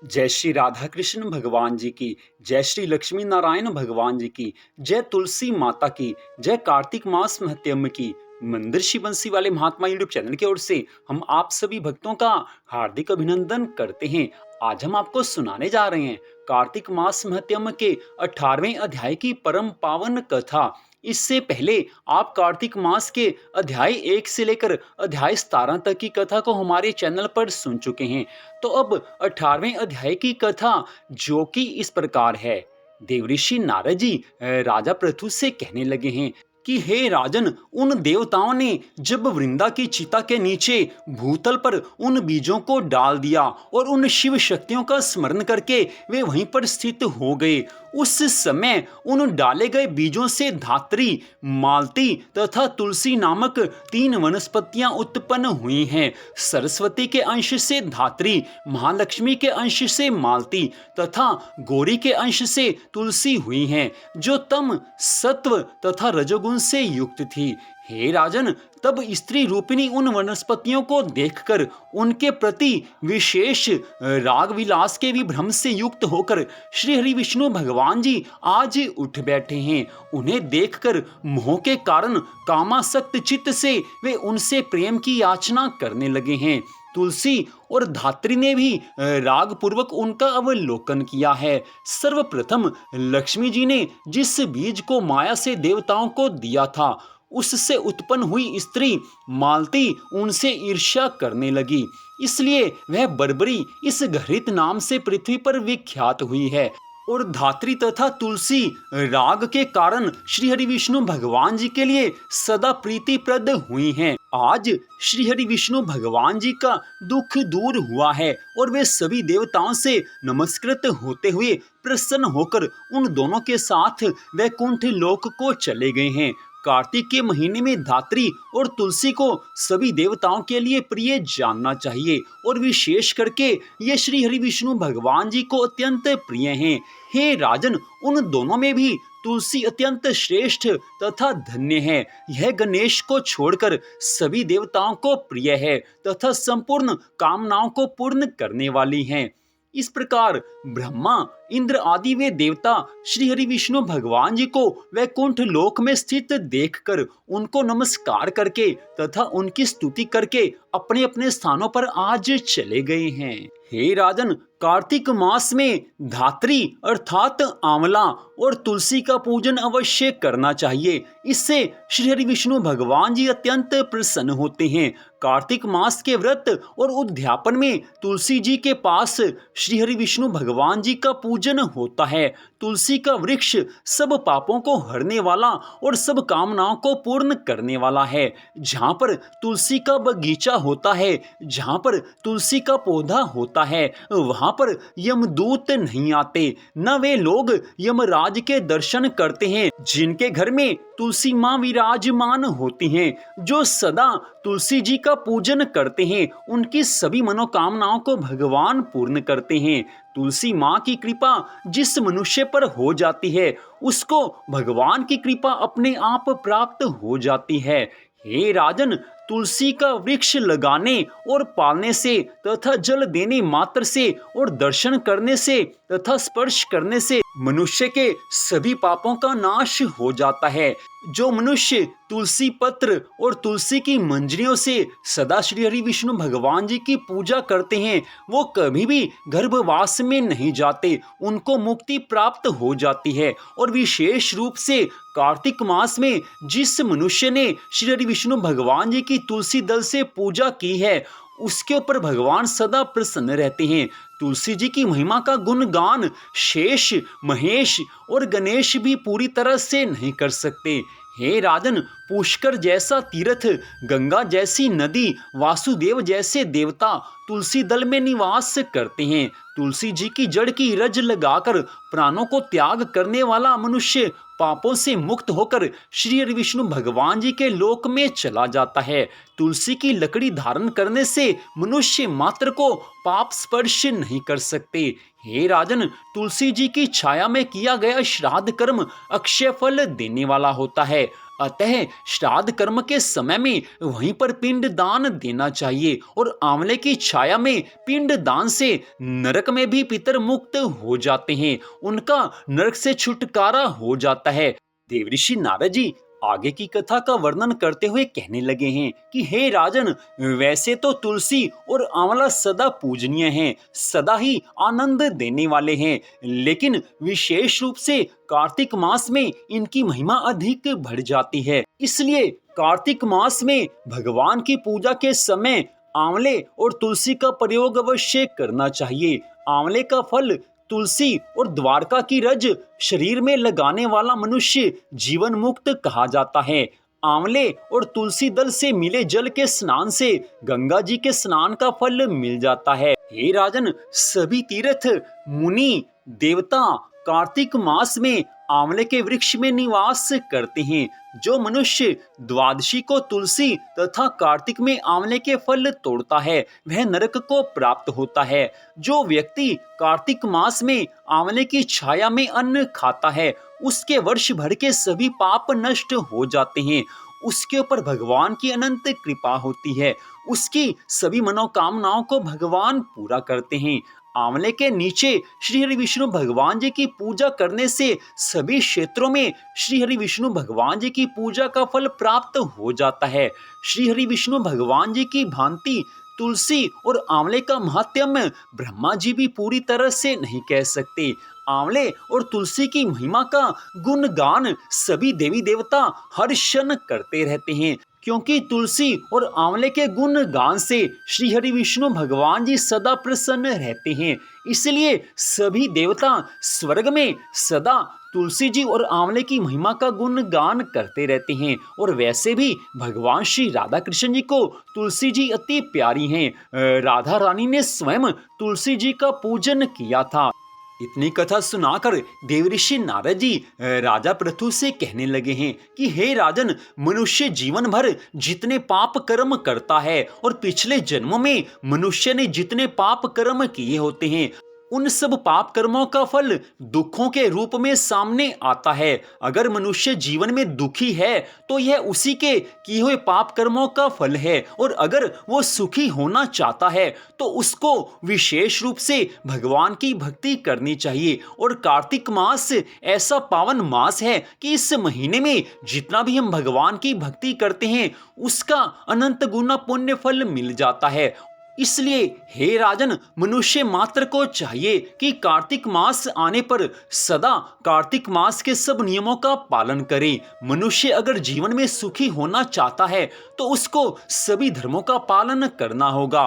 जय श्री राधा कृष्ण भगवान जी की, जय श्री लक्ष्मी नारायण भगवान जी की, जय तुलसी माता की, जय कार्तिक मास महत्म की। मंदिर श्री बंसी वाले महात्मा यूट्यूब चैनल की ओर से हम आप सभी भक्तों का हार्दिक अभिनंदन करते हैं। आज हम आपको सुनाने जा रहे हैं कार्तिक मास महत्म के 18वें अध्याय की परम पावन कथा। इससे पहले आप कार्तिक मास के अध्याय 1 से लेकर अध्याय 17 तक की कथा को हमारे चैनल पर सुन चुके हैं। तो अब 18वें अध्याय की कथा जो कि इस प्रकार है। देवऋषि नारद जी राजा पृथु से कहने लगे हैं कि हे राजन, उन देवताओं ने जब वृंदा की चिता के नीचे भूतल पर उन बीजों को डाल दिया और उन शिव शक्तियों का स्मरण करके वे वहीं पर स्थित हो गए। उस समय उन डाले गए बीजों से धात्री, मालती तथा तुलसी नामक 3 वनस्पतियां उत्पन्न हुई हैं। सरस्वती के अंश से धात्री, महालक्ष्मी के अंश से मालती तथा गौरी के अंश से तुलसी हुई हैं, जो तम, सत्व तथा रजोगुण से युक्त थी। हे राजन, तब स्त्री रूपिणी उन वनस्पतियों को देखकर उनके प्रति विशेष राग विलास के विभ्रम से युक्त होकर श्री हरि विष्णु भगवान जी आज उठ बैठे हैं। उन्हें देखकर मोह के कारण कामासक्त चित्त से वे उनसे प्रेम की याचना करने लगे हैं। तुलसी और धात्री ने भी राग पूर्वक उनका अवलोकन किया है। सर्वप्रथम लक्ष्मी जी ने जिस बीज को माया से देवताओं को दिया था, उससे उत्पन्न हुई स्त्री मालती उनसे ईर्ष्या करने लगी, इसलिए वह बर्बरी इस घृत नाम से पृथ्वी पर विख्यात हुई है। और धात्री तथा तुलसी राग के कारण श्री हरि विष्णु भगवान जी के लिए सदा प्रीतिप्रद हुई हैं। आज श्री हरि विष्णु भगवान जी का दुख दूर हुआ है और वे सभी देवताओं से नमस्कृत होते हुए प्रसन्न होकर उन दोनों के साथ वैकुंठ लोक को चले गए हैं। कार्तिक के महीने में धात्री और तुलसी को सभी देवताओं के लिए प्रिय जानना चाहिए और विशेष करके ये श्री हरि विष्णु भगवान जी को अत्यंत प्रिय हैं। हे राजन, उन दोनों में भी तुलसी अत्यंत श्रेष्ठ तथा धन्य है। यह गणेश को छोड़कर सभी देवताओं को प्रिय है तथा संपूर्ण कामनाओं को पूर्ण करने वाली है। इस प्रकार ब्रह्मा, इंद्र आदि वे देवता श्री हरि विष्णु भगवान जी को वैकुंठ लोक में स्थित देखकर उनको नमस्कार करके तथा उनकी स्तुति करके अपने अपने स्थानों पर आज चले गए हैं। हे राजन, कार्तिक मास में धात्री अर्थात आंवला और तुलसी का पूजन अवश्य करना चाहिए। इससे श्री हरि विष्णु भगवान जी अत्यंत प्रसन्न होते हैं। कार्तिक मास के व्रत और उद्यापन में तुलसी जी के पास श्री हरि विष्णु भगवान जी का पूजन होता है। तुलसी का वृक्ष सब पापों को हरने वाला और सब कामनाओं को पूर्ण करने वाला है। जहाँ पर तुलसी का बगीचा होता है, जहाँ पर तुलसी का पौधा होता है, वहाँ पर यमदूत नहीं आते, न वे लोग यमराज के दर्शन करते हैं। जिनके घर में तुलसी माँ विराजमान होती हैं, जो सदा तुलसी जी का पूजन करते हैं, उनकी सभी मनोकामनाओं को भगवान पूर्ण करते हैं। तुलसी माँ की कृपा जिस मनुष्य पर हो जाती है, उसको भगवान की कृपा अपने आप प्राप्त हो जाती है। हे राजन, तुलसी का वृक्ष लगाने और पालने से तथा जल देने मात्र से और दर्शन करने से तथा स्पर्श करने से मनुष्य के सभी पापों का नाश हो जाता है। जो मनुष्य तुलसी पत्र और तुलसी की मंजरियों से सदा श्री हरि विष्णु भगवान जी की पूजा करते हैं, वो कभी भी गर्भवास में नहीं जाते, उनको मुक्ति प्राप्त हो जाती है। और विशेष रूप से कार्तिक मास में जिस मनुष्य ने श्री हरि विष्णु भगवान जी की तुलसी दल से पूजा की है, उसके ऊपर भगवान सदा प्रसन्न रहते हैं। तुलसी जी की महिमा का गुणगान शेष, महेश और गणेश भी पूरी तरह से नहीं कर सकते। हे राजन, पुष्कर जैसा तीर्थ, गंगा जैसी नदी, वासुदेव जैसे देवता तुलसी दल में निवास करते हैं। तुलसी जी की जड़ की रज लगाकर प्राणों को त्याग करने वाला मनुष्य पापों से मुक्त होकर श्री हरि विष्णु भगवान जी के लोक में चला जाता है। तुलसी की लकड़ी धारण करने से मनुष्य मात्र को पाप स्पर्श नहीं कर सकते। हे राजन, तुलसी जी की छाया में किया गया श्राद्ध कर्म अक्षय फल देने वाला होता है। अतः श्राद्ध कर्म के समय में वहीं पर पिंड दान देना चाहिए और आंवले की छाया में पिंड दान से नरक में भी पितर मुक्त हो जाते हैं, उनका नरक से छुटकारा हो जाता है। देवऋषि नारद जी आगे की कथा का वर्णन करते हुए कहने लगे हैं कि हे राजन, वैसे तो तुलसी और आंवला सदा पूजनीय हैं, सदा ही आनंद देने वाले हैं, लेकिन विशेष रूप से कार्तिक मास में इनकी महिमा अधिक बढ़ जाती है। इसलिए कार्तिक मास में भगवान की पूजा के समय आंवले और तुलसी का प्रयोग अवश्य करना चाहिए। आंवले का फल तुलसी और द्वारका की रज शरीर में लगाने वाला मनुष्य जीवन मुक्त कहा जाता है। आंवले और तुलसी दल से मिले जल के स्नान से गंगा जी के स्नान का फल मिल जाता है। हे राजन, सभी तीर्थ मुनि देवता कार्तिक मास में आंवले के वृक्ष में निवास करते हैं। जो मनुष्य द्वादशी को तुलसी तथा कार्तिक में आंवले के फल तोड़ता है वह नरक को प्राप्त होता है। जो व्यक्ति कार्तिक मास में आंवले की छाया में अन्न खाता है उसके वर्ष भर के सभी पाप नष्ट हो जाते हैं। उसके ऊपर भगवान की अनंत कृपा होती है, उसकी सभी मनोकामनाओं को भगवान पूरा करते हैं। आंवले के नीचे श्री हरि विष्णु भगवान जी की पूजा करने से सभी क्षेत्रों में श्री हरि विष्णु भगवान जी की पूजा का फल प्राप्त हो जाता है। श्री हरि विष्णु भगवान जी की भांति तुलसी और आंवले का महात्म्य ब्रह्मा जी भी पूरी तरह से नहीं कह सकते। आंवले और तुलसी की महिमा का गुणगान सभी देवी देवता हर क्षण करते रहते हैं, क्योंकि तुलसी और आंवले के गुण गान से श्री हरि विष्णु भगवान जी सदा प्रसन्न रहते हैं। इसलिए सभी देवता स्वर्ग में सदा तुलसी जी और आंवले की महिमा का गुण गान करते रहते हैं। और वैसे भी भगवान श्री राधा कृष्ण जी को तुलसी जी अति प्यारी हैं। राधा रानी ने स्वयं तुलसी जी का पूजन किया था। इतनी कथा सुनाकर देवऋषि नारद जी राजा पृथु से कहने लगे हैं कि हे राजन, मनुष्य जीवन भर जितने पाप कर्म करता है और पिछले जन्मों में मनुष्य ने जितने पाप कर्म किए होते हैं उन सब पाप कर्मों का फल दुखों के रूप में सामने आता है। अगर मनुष्य जीवन में दुखी है तो यह उसी के किए हुए पाप कर्मों का फल है, और अगर वो सुखी होना चाहता है तो उसको विशेष रूप से भगवान की भक्ति करनी चाहिए। और कार्तिक मास ऐसा पावन मास है कि इस महीने में जितना भी हम भगवान की भक्ति करते हैं उसका अनंत गुना पुण्य फल मिल जाता है। इसलिए हे राजन, मनुष्य मात्र को चाहिए कि कार्तिक मास आने पर सदा कार्तिक मास के सब नियमों का पालन करे। मनुष्य अगर जीवन में सुखी होना चाहता है तो उसको सभी धर्मों का पालन करना होगा।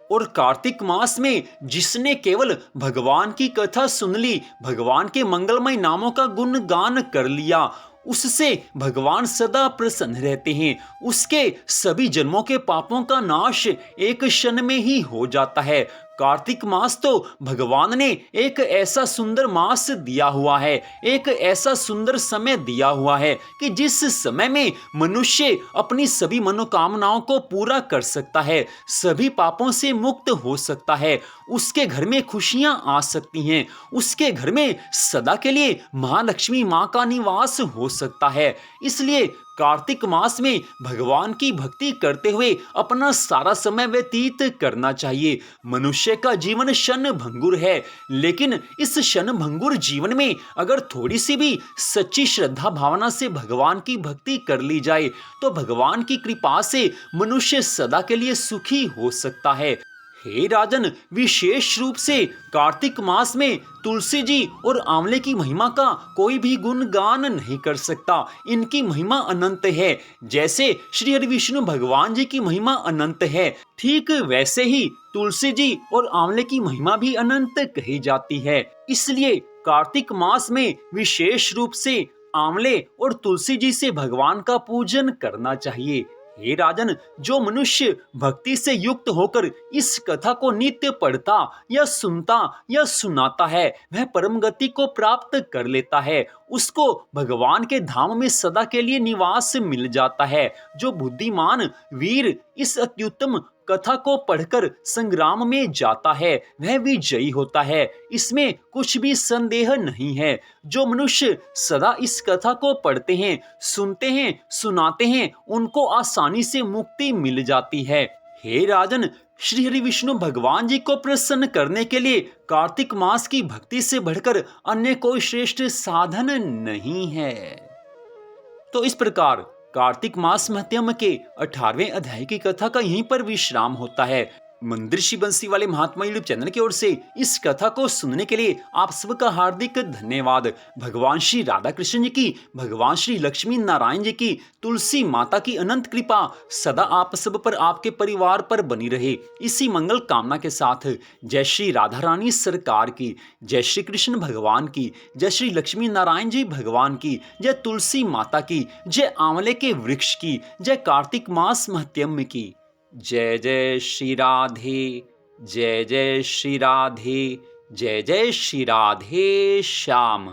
और कार्तिक मास में जिसने केवल भगवान की कथा सुन ली, भगवान के मंगलमय नामों का गुणगान कर लिया, उससे भगवान सदा प्रसन्न रहते हैं। उसके सभी जन्मों के पापों का नाश एक क्षण में ही हो जाता है। कार्तिक मास तो भगवान ने एक ऐसा सुंदर मास दिया हुआ है, एक ऐसा सुंदर समय दिया हुआ है कि जिस समय में मनुष्य अपनी सभी मनोकामनाओं को पूरा कर सकता है, सभी पापों से मुक्त हो सकता है, उसके घर में खुशियां आ सकती हैं, उसके घर में सदा के लिए महालक्ष्मी माँ का निवास हो सकता है। इसलिए कार्तिक मास में भगवान की भक्ति करते हुए अपना सारा समय व्यतीत करना चाहिए। मनुष्य का जीवन क्षण भंगुर है, लेकिन इस क्षण भंगुर जीवन में अगर थोड़ी सी भी सच्ची श्रद्धा भावना से भगवान की भक्ति कर ली जाए तो भगवान की कृपा से मनुष्य सदा के लिए सुखी हो सकता है। हे राजन, विशेष रूप से कार्तिक मास में तुलसी जी और आंवले की महिमा का कोई भी गुणगान नहीं कर सकता। इनकी महिमा अनंत है। जैसे श्री हरि विष्णु भगवान जी की महिमा अनंत है, ठीक वैसे ही तुलसी जी और आंवले की महिमा भी अनंत कही जाती है। इसलिए कार्तिक मास में विशेष रूप से आंवले और तुलसी जी से भगवान का पूजन करना चाहिए। हे राजन, जो मनुष्य भक्ति से युक्त होकर इस कथा को नित्य पढ़ता या सुनता या सुनाता है वह परम गति को प्राप्त कर लेता है, उसको भगवान के धाम में सदा के लिए निवास मिल जाता है। जो बुद्धिमान वीर इस अत्युत्तम कथा को पढ़कर संग्राम में जाता है वह विजयी होता है, इसमें कुछ भी संदेह नहीं है। जो मनुष्य सदा इस कथा को पढ़ते हैं, सुनते हैं, सुनाते हैं, उनको आसानी से मुक्ति मिल जाती है। हे राजन, श्री हरि विष्णु भगवान जी को प्रसन्न करने के लिए कार्तिक मास की भक्ति से बढ़कर अन्य कोई श्रेष्ठ साधन नहीं है। तो इस प्रकार कार्तिक मास महत्म के 18वें अध्याय की कथा का यहीं पर विश्राम होता है। मंदिर बंसी वाले महात्मा यूट्यूब चैनल की ओर से इस कथा को सुनने के लिए आप सबका हार्दिक धन्यवाद। भगवान श्री राधा कृष्ण जी की, भगवान श्री लक्ष्मी नारायण जी की, तुलसी माता की अनंत कृपा सदा आप सब पर, आपके परिवार पर बनी रहे। इसी मंगल कामना के साथ जय श्री राधा रानी सरकार की, जय श्री कृष्ण भगवान की, जय श्री लक्ष्मी नारायण जी भगवान की, जय तुलसी माता की, जय आंवले के वृक्ष की, जय कार्तिक मास महत्म की। जय जय श्री राधे, जय जय श्री राधे, जय जय श्री राधे श्याम।